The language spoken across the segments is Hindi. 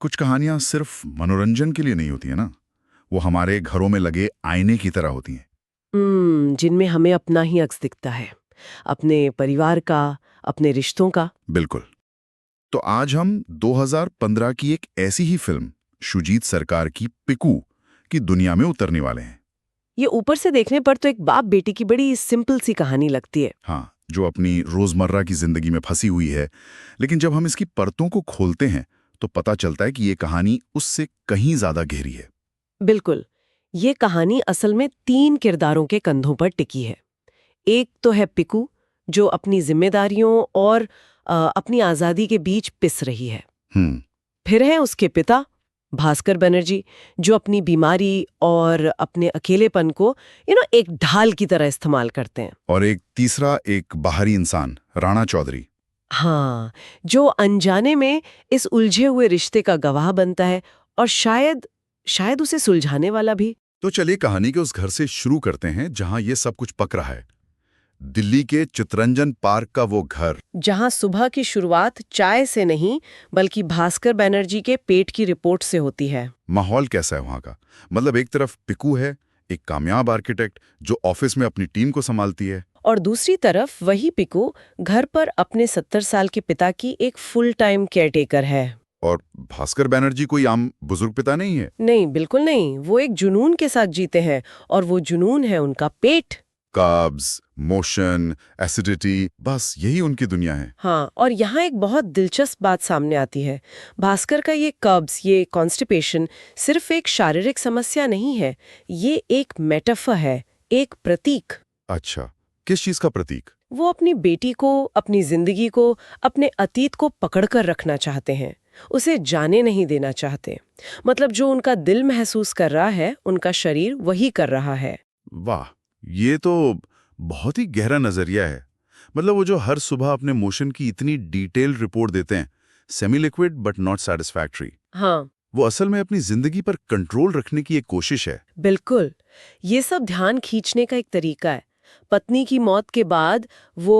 कुछ कहानियां सिर्फ मनोरंजन के लिए नहीं होती है ना, वो हमारे घरों में लगे आईने की तरह होती हैं। जिनमें हमें अपना ही अक्स दिखता है, अपने परिवार का, अपने रिश्तों का। बिल्कुल। तो आज हम 2015 की एक ऐसी ही फिल्म शुजीत सरकार की पिकू की दुनिया में उतरने वाले हैं। ये ऊपर से देखने पर तो एक बाप बेटी की बड़ी सिंपल सी कहानी लगती है। हाँ, जो अपनी रोजमर्रा की जिंदगी में फंसी हुई है, लेकिन जब हम इसकी परतों को खोलते हैं तो पता चलता है कि ये कहानी उससे कहीं ज्यादा गहरी है। बिल्कुल, ये कहानी असल में 3 किरदारों के कंधों पर टिकी है। एक तो है पिकू, जो अपनी जिम्मेदारियों और अपनी आज़ादी के बीच पिस रही है। हम्म। फिर है उसके पिता भास्कर बनर्जी, जो अपनी बीमारी और अपने अकेलेपन को एक ढाल की तरह इस्तेमाल करते हैं। और एक तीसरा, एक बाहरी इंसान, राणा चौधरी। हाँ, जो अनजाने में इस उलझे हुए रिश्ते का गवाह बनता है और शायद शायद उसे सुलझाने वाला भी। तो चलिए कहानी के उस घर से शुरू करते हैं जहां ये सब कुछ पक रहा है। दिल्ली के चितरंजन पार्क का वो घर। जहां सुबह की शुरुआत चाय से नहीं बल्कि भास्कर बनर्जी के पेट की रिपोर्ट से होती है। माहौल कैसा है वहां का? मतलब एक तरफ पिकू है, एक कामयाब आर्किटेक्ट जो ऑफिस में अपनी टीम को संभालती है, और दूसरी तरफ वही पिकू घर पर अपने 70 साल के पिता की एक फुल टाइम केयरटेकर है। और भास्कर बैनर्जी कोई आम बुजुर्ग पिता नहीं है। नहीं, बिल्कुल नहीं। वो एक जुनून के साथ जीते हैं और वो जुनून है उनका पेट। कार्ब्स, मोशन, एसिडिटी, बस यही उनकी दुनिया है। हाँ, और यहाँ एक बहुत दिलचस्प बात सामने आती है। भास्कर का ये कब्ज, ये कॉन्स्टिपेशन सिर्फ एक शारीरिक समस्या नहीं है, ये एक मेटाफर है, एक प्रतीक। अच्छा, किस चीज का प्रतीक? वो अपनी बेटी को, अपनी जिंदगी को, अपने अतीत को पकड़कर रखना चाहते हैं, उसे जाने नहीं देना चाहते। मतलब जो उनका दिल महसूस कर रहा है, उनका शरीर वही कर रहा है। वाह, ये तो बहुत ही गहरा नजरिया है। मतलब वो जो हर सुबह अपने मोशन की इतनी डिटेल रिपोर्ट देते हैं, semi liquid but not satisfactory, हाँ, वो असल में अपनी जिंदगी पर कंट्रोल रखने की एक कोशिश है। बिल्कुल। ये सब ध्यान खींचने का एक तरीका है। पत्नी की मौत के बाद वो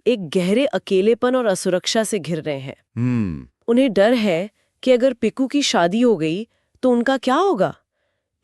एक गहरे अकेलेपन और असुरक्षा से घिर रहे हैं। उन्हें डर है कि अगर पिकू की शादी हो गई तो उनका क्या होगा।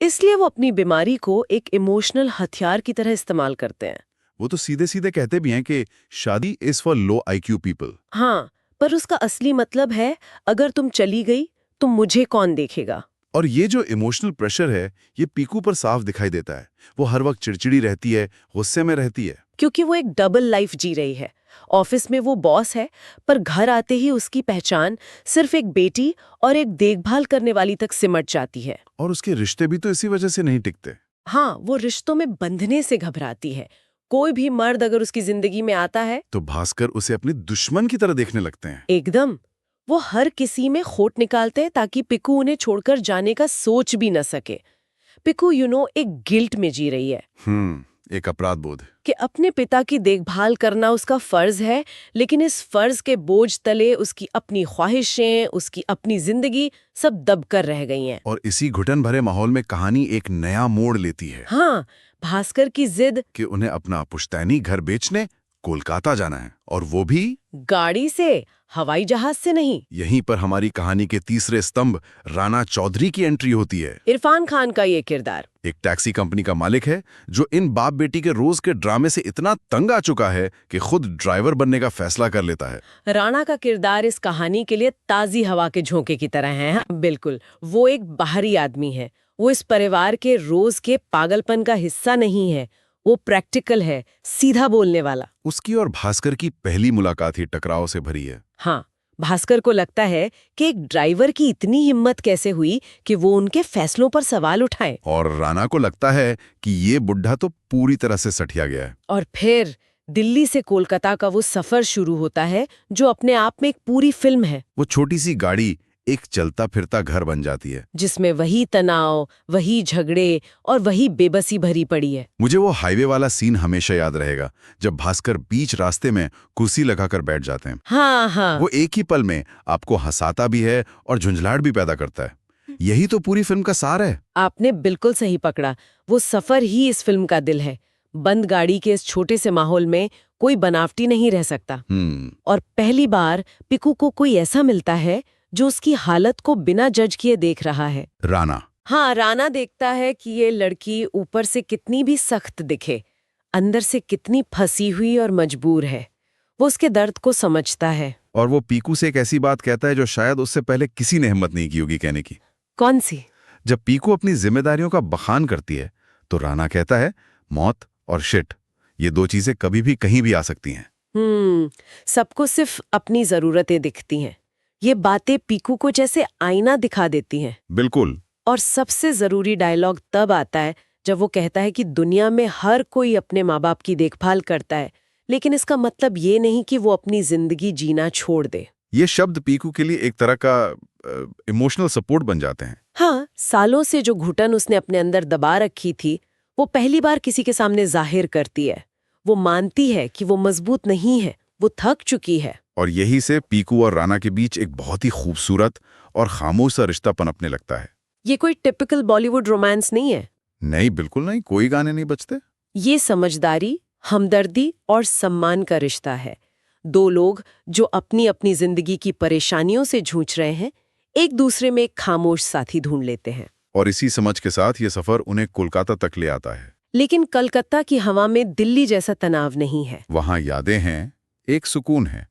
इसलिए वो अपनी बीमारी को एक इमोशनल हथियार की तरह इस्तेमाल करते हैं। वो तो सीधे सीधे कहते भी हैं कि शादी is for low IQ people. हाँ, पर उसका असली मतलब है, अगर तुम चली गई तो मुझे कौन देखेगा। और ये जो इमोशनल प्रेशर है, ये पीकू पर साफ दिखाई देता है। वो हर वक्त चिड़चिड़ी रहती है, गुस्से में रहती है। क्योंकि वो एक डबल लाइफ जी रही है। ऑफिस में वो बॉस है, पर घर आते ही उसकी पहचान सिर्फ एक बेटी और एक देखभाल करने वाली तक सिमट जाती है। और उसके रिश्ते भी तो इसी वजह से नहीं टिकते। हाँ, वो रिश्तों में बंधने से घबराती है। कोई भी मर्द अगर उसकी जिंदगी में आता है तो भास्कर उसे अपने दुश्मन की तरह देखने लगते हैं। एकदम। वो हर किसी में खोट निकालते हैं ताकि पिकू उन्हें छोड़कर जाने का सोच भी न सके। पिकू एक गिल्ट में जी रही है एक अपराध बोध कि अपने पिता की देखभाल करना उसका फर्ज है, लेकिन इस फर्ज के बोझ तले उसकी अपनी ख्वाहिशें, उसकी अपनी जिंदगी सब दब कर रह गई हैं। और इसी घुटन भरे माहौल में कहानी एक नया मोड़ लेती है। हाँ, भास्कर की जिद कि उन्हें अपना पुश्तैनी घर बेचने कोलकाता जाना है, और वो भी गाड़ी से, हवाई जहाज से नहीं। यहीं पर हमारी कहानी के तीसरे स्तंभ राणा चौधरी की एंट्री होती है। इरफान खान का ये किरदार एक टैक्सी कंपनी का मालिक है जो इन बाप बेटी के रोज के ड्रामे से इतना तंग आ चुका है कि खुद ड्राइवर बनने का फैसला कर लेता है। राणा का किरदार इस कहानी के लिए ताजी हवा के झोंके की तरह है। बिल्कुल, वो एक बाहरी आदमी है। वो इस परिवार के रोज के पागलपन का हिस्सा नहीं है। वो प्रैक्टिकल है, सीधा बोलने वाला। उसकी और भास्कर की पहली मुलाकात ही टकराव से भरी है। हाँ, भास्कर को लगता है कि एक ड्राइवर की इतनी हिम्मत कैसे हुई कि वो उनके फैसलों पर सवाल उठाए। और राणा को लगता है कि ये बुढ़ा तो पूरी तरह से सठिया गया है। और फिर दिल्ली से कोलकाता का वो सफर शुरू होता है, जो अपने आप में एक पूरी फिल्म है। वो छोटी सी गाड़ी एक चलता फिरता घर बन जाती है, जिसमें वही तनाव, वही झगड़े और वही बेबसी भरी पड़ी है। मुझे वो हाईवे वाला सीन हमेशा याद रहेगा, जब भास्कर बीच रास्ते में कुर्सी लगाकर बैठ जाते हैं। हाँ हाँ, वो एक ही पल में आपको हंसाता भी है और झुंझलाहट भी पैदा करता है। यही तो पूरी फिल्म का सार है। आपने बिल्कुल सही पकड़ा। वो सफर ही इस फिल्म का दिल है। बंद गाड़ी के इस छोटे से माहौल में कोई बनावटी नहीं रह सकता। और पहली बार पिकू को कोई ऐसा मिलता है जो उसकी हालत को बिना जज किए देख रहा है। राणा। हाँ, राणा देखता है कि ये लड़की ऊपर से कितनी भी सख्त दिखे, अंदर से कितनी फंसी हुई और मजबूर है। वो उसके दर्द को समझता है। और वो पीकू से एक ऐसी बात कहता है जो शायद उससे पहले किसी ने हिम्मत नहीं की होगी कहने की। कौन सी? जब पीकू अपनी जिम्मेदारियों का बखान करती है तो राणा कहता है, मौत और शिट, ये दो चीजें कभी भी कहीं भी आ सकती हैं। सबको सिर्फ अपनी जरूरतें दिखती हैं। ये बातें पीकू को जैसे आईना दिखा देती हैं। बिल्कुल। और सबसे जरूरी डायलॉग तब आता है जब वो कहता है कि दुनिया में हर कोई अपने माँ बाप की देखभाल करता है, लेकिन इसका मतलब ये नहीं कि वो अपनी जिंदगी जीना छोड़ दे। ये शब्द पीकू के लिए एक तरह का इमोशनल सपोर्ट बन जाते हैं। हाँ, सालों से जो घुटन उसने अपने अंदर दबा रखी थी, वो पहली बार किसी के सामने जाहिर करती है। वो मानती है कि वो मजबूत नहीं है, वो थक चुकी है। और यही से पीकू और राणा के बीच एक बहुत ही खूबसूरत और खामोश सा रिश्ता पनपने लगता है। ये कोई टिपिकल बॉलीवुड रोमांस नहीं है। नहीं, बिल्कुल नहीं, कोई गाने नहीं बजते। ये समझदारी, हमदर्दी और सम्मान का रिश्ता है। दो लोग जो अपनी अपनी जिंदगी की परेशानियों से जूझ रहे हैं, एक दूसरे में एक खामोश साथी ढूंढ लेते हैं। और इसी समझ के साथ ये सफर उन्हें कोलकाता तक ले आता है। लेकिन कलकत्ता की हवा में दिल्ली जैसा तनाव नहीं है। वहां यादें हैं, एक सुकून है।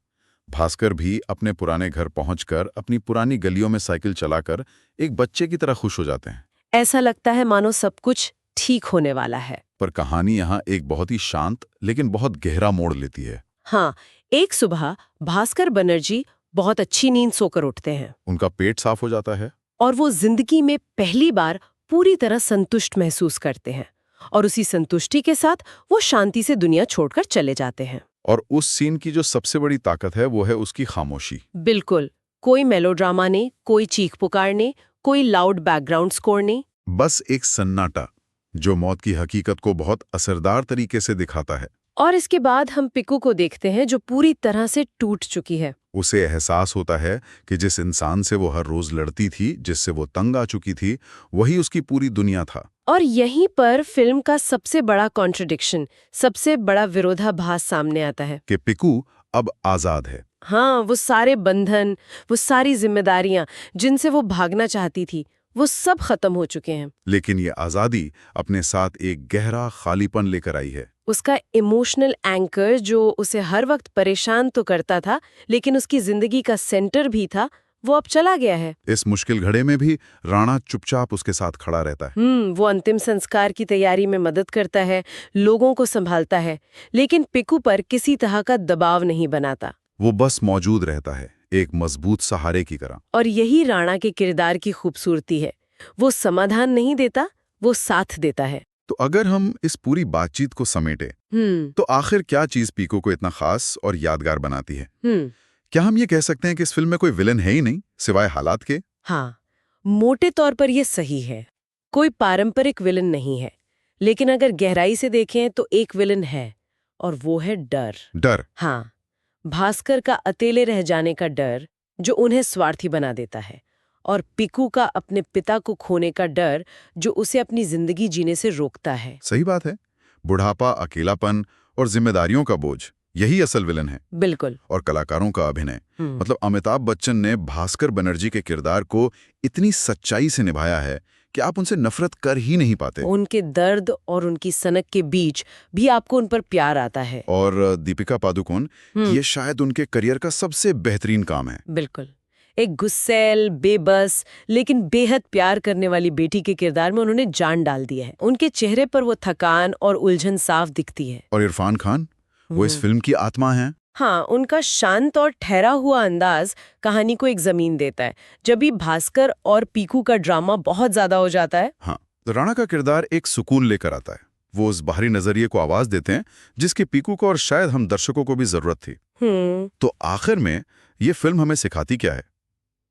भास्कर भी अपने पुराने घर पहुंचकर अपनी पुरानी गलियों में साइकिल चलाकर एक बच्चे की तरह खुश हो जाते हैं। ऐसा लगता है मानो सब कुछ ठीक होने वाला है। पर कहानी यहाँ एक बहुत ही शांत लेकिन बहुत गहरा मोड़ लेती है। हाँ, एक सुबह भास्कर बनर्जी बहुत अच्छी नींद सोकर उठते हैं। उनका पेट साफ हो जाता है और वो जिंदगी में पहली बार पूरी तरह संतुष्ट महसूस करते हैं। और उसी संतुष्टि के साथ वो शांति से दुनिया छोड़कर चले जाते हैं। और उस सीन की जो सबसे बड़ी ताकत है वो है उसकी खामोशी। बिल्कुल, कोई मेलोड्रामा नहीं, कोई चीख पुकार नहीं, कोई लाउड बैकग्राउंड स्कोर नहीं। बस एक सन्नाटा जो मौत की हकीकत को बहुत असरदार तरीके से दिखाता है। और इसके बाद हम पिकू को देखते हैं जो पूरी तरह से टूट चुकी है। उसे एहसास होता है कि जिस इंसान से वो हर रोज लड़ती थी, जिससे वो तंग आ चुकी थी, वही उसकी पूरी दुनिया था। और यहीं पर फिल्म का सबसे बड़ा कॉन्ट्रडिक्शन, सबसे बड़ा विरोधाभास सामने आता है कि पिकू अब आजाद है। हाँ, वो सारे बंधन, वो सारी जिम्मेदारियां जिनसे वो भागना चाहती थी, वो सब खत्म हो चुके हैं। लेकिन ये आजादी अपने साथ एक गहरा खालीपन लेकर आई है। उसका इमोशनल एंकर जो उसे हर वक्त परेशान तो करता था, लेकिन उसकी जिंदगी का सेंटर भी था, वो अब चला गया है। इस मुश्किल घड़े में भी राणा चुपचाप उसके साथ खड़ा रहता है। वो अंतिम संस्कार की तैयारी में मदद करता है, लोगों को संभालता है, लेकिन पिकू पर किसी तरह का दबाव नहीं बनाता। वो बस मौजूद रहता है, एक मजबूत सहारे की तरह। और यही राणा के किरदार की खूबसूरती है। वो समाधान नहीं देता, वो साथ देता है। तो अगर हम इस पूरी बातचीत को समेटे तो आखिर क्या चीज पीकू को इतना खास और यादगार बनाती है? क्या हम ये कह सकते हैं कि इस फिल्म में कोई विलन है ही नहीं सिवाय हालात के? हाँ, मोटे तौर पर ये सही है। कोई पारंपरिक विलन नहीं है, लेकिन अगर गहराई से देखें तो एक विलन है, और वो है डर। डर? हाँ, भास्कर का अकेले रह जाने का डर जो उन्हें स्वार्थी बना देता है, और पिकू का अपने पिता को खोने का डर जो उसे अपनी जिंदगी जीने से रोकता है। सही बात है। बुढ़ापा, अकेलापन और जिम्मेदारियों का बोझ, यही असल विलन है। बिल्कुल। और कलाकारों का अभिनय, मतलब अमिताभ बच्चन ने भास्कर बनर्जी के किरदार को इतनी सच्चाई से निभाया है कि आप उनसे नफरत कर ही नहीं पाते। उनके दर्द और उनकी सनक के बीच भी आपको उन पर प्यार आता है। और दीपिका पादुकोण, ये शायद उनके करियर का सबसे बेहतरीन काम है। बिल्कुल, एक गुस्सैल, बेबस लेकिन बेहद प्यार करने वाली बेटी के किरदार में उन्होंने जान डाल दी है। उनके चेहरे पर वो थकान और उलझन साफ दिखती है। और इरफान खान, वो इस फिल्म की आत्मा है। हाँ, उनका शांत और ठहरा हुआ अंदाज कहानी को एक जमीन देता है। जब भी भास्कर और पीकू का ड्रामा बहुत ज्यादा हो जाता है, हाँ, तो राणा का किरदार एक सुकून लेकर आता है। वो उस बाहरी नजरिए को आवाज देते हैं जिसकी पीकू को और शायद हम दर्शकों को भी जरूरत थी। तो आखिर में ये फिल्म हमें सिखाती क्या है?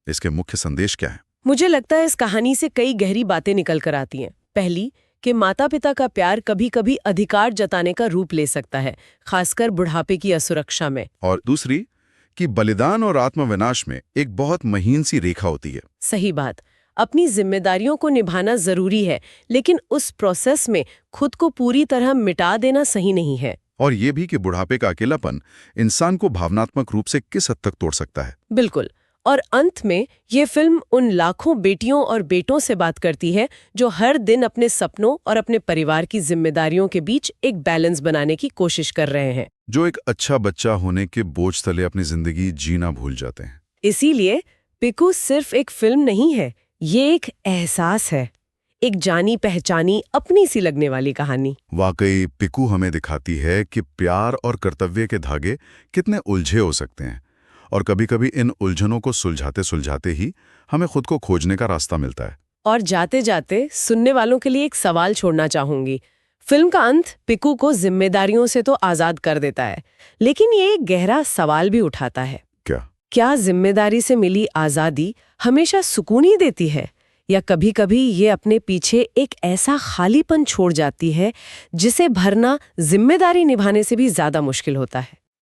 इसके मुख्य संदेश क्या है? मुझे लगता है इस कहानी से कई गहरी बातें निकल कर आती हैं। पहली, कि माता पिता का प्यार कभी कभी अधिकार जताने का रूप ले सकता है, खासकर बुढ़ापे की असुरक्षा में। और दूसरी, कि बलिदान और आत्मविनाश में एक बहुत महीन सी रेखा होती है। सही बात। अपनी जिम्मेदारियों को निभाना जरूरी है, लेकिन उस प्रोसेस में खुद को पूरी तरह मिटा देना सही नहीं है। और ये भी कि बुढ़ापे का अकेलापन इंसान को भावनात्मक रूप से किस हद तक तोड़ सकता है। बिल्कुल। और अंत में ये फिल्म उन लाखों बेटियों और बेटों से बात करती है जो हर दिन अपने सपनों और अपने परिवार की जिम्मेदारियों के बीच एक बैलेंस बनाने की कोशिश कर रहे हैं, जो एक अच्छा बच्चा होने के बोझ तले अपनी जिंदगी जीना भूल जाते हैं। इसीलिए पिकू सिर्फ एक फिल्म नहीं है, ये एक एहसास है, एक जानी पहचानी अपनी सी लगने वाली कहानी। वाकई पिकू हमें दिखाती है कि प्यार और कर्तव्य के धागे कितने उलझे हो सकते हैं, और कभी-कभी इन उलझनों को सुलझाते सुलझाते ही हमें खुद को खोजने का रास्ता मिलता है। और जाते जाते सुनने वालों के लिए एक सवाल छोड़ना चाहूंगी। फिल्म का अंत पिकू को जिम्मेदारियों से तो आजाद कर देता है, लेकिन ये एक गहरा सवाल भी उठाता है। क्या जिम्मेदारी से मिली आजादी हमेशा सुकून ही देती है, या कभी-कभी ये अपने पीछे एक ऐसा खालीपन छोड़ जाती है जिसे भरना जिम्मेदारी निभाने से भी ज्यादा मुश्किल होता है?